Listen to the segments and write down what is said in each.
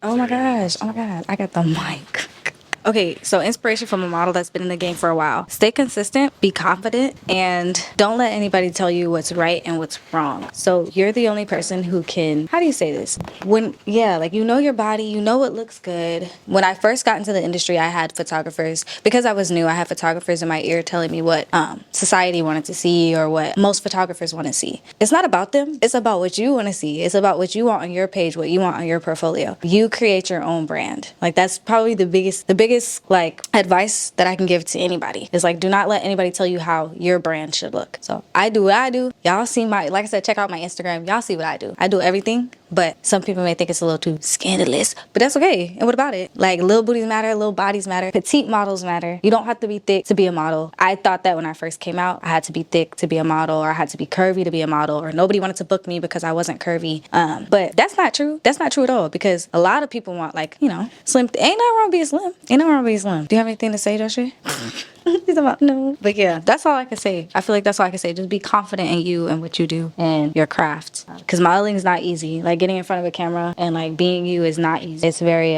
Oh my gosh. Oh my God. I got the mic. Okay, so inspiration from a model that's been in the game for a while. Stay consistent, be confident, and don't let anybody tell you what's right and what's wrong. So you're the only person who can, how do you say this? Like you know your body, you know what looks good. When I first got into the industry, I had photographers, because I was new, I had photographers in my ear telling me what society wanted to see or what most photographers want to see. It's not about them, it's about what you want to see. It's about what you want on your page, what you want on your portfolio. You create your own brand. Like that's probably the biggest like advice that I can give to anybody is like, do not let anybody tell you how your brand should look. So I do what I do. Y'all see like I said, check out my Instagram. Y'all see what I do. I do everything, but some people may think it's a little too scandalous, but that's okay. And what about it? Like little booties matter, little bodies matter, petite models matter. You don't have to be thick to be a model. I thought that when I first came out, I had to be thick to be a model, or I had to be curvy to be a model, or nobody wanted to book me because I wasn't curvy. But that's not true. That's not true at all, because a lot of people want, like, you know, slim. Ain't nothing wrong with being slim. Ain't nothing wrong with being slim. Do you have anything to say, Joshua? He's about no. But yeah, that's all I can say. I feel like that's all I can say. Just be confident in you and what you do and your craft. Because modeling is not easy. Like getting in front of a camera and like being you is not easy. It's very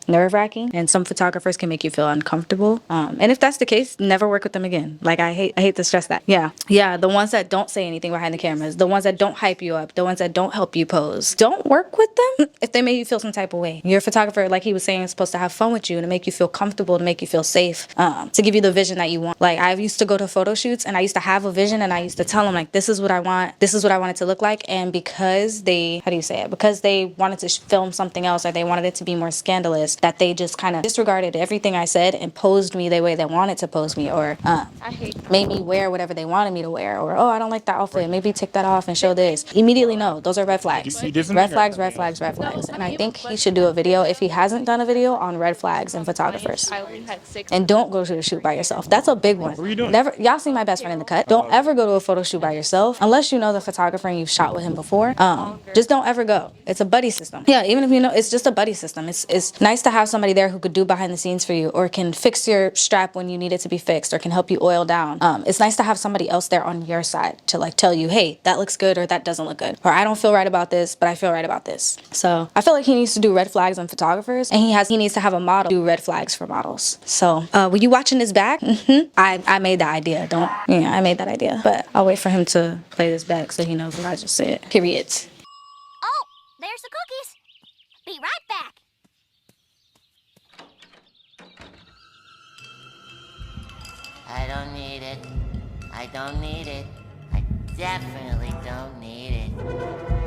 nerve wracking, and some photographers can make you feel uncomfortable. And if that's the case, never work with them again. Like I hate to stress that. Yeah. The ones that don't say anything behind the cameras, the ones that don't hype you up, the ones that don't help you pose, don't work with them if they make you feel some type of way. Your photographer, like he was saying, is supposed to have fun with you, to make you feel comfortable, to make you feel safe, to give you the vision that you want. Like I used to go to photo shoots and I used to have a vision, and I used to tell them like, this is what I want, this is what I want it to look like. And because they, how do you say it? Because they wanted to film something else, or they wanted it to be more scandalous, that they just kind of disregarded everything I said and posed me the way they wanted to pose me, or made me wear whatever they wanted me to wear, or oh, I don't like that outfit, maybe take that off and show this. Immediately no, those are red flags. Red flags, red flags, red flags. And I think he should do a video, if he hasn't done a video, on red flags and photographers. And don't go to the shoot by yourself. That's a big one. Never, y'all see my best friend in the cut. Don't ever go to a photo shoot by yourself unless you know the photographer and you've shot with him before. Just don't ever go. It's a buddy system. Yeah, even if you know, it's just a buddy system. It's nice to have somebody there who could do behind the scenes for you, or can fix your strap when you need it to be fixed, or can help you oil down. It's nice to have somebody else there on your side to like tell you, hey, that looks good, or that doesn't look good, or I don't feel right about this, but I feel right about this. So I feel like he needs to do red flags on photographers, and he needs to have a model do red flags for models. So were you watching this back? I made that idea. I made that idea, but I'll wait for him to play this back so he knows what I just said. Period. Oh, there's the cookies. Be right back. I don't need it. I don't need it. I definitely don't need it.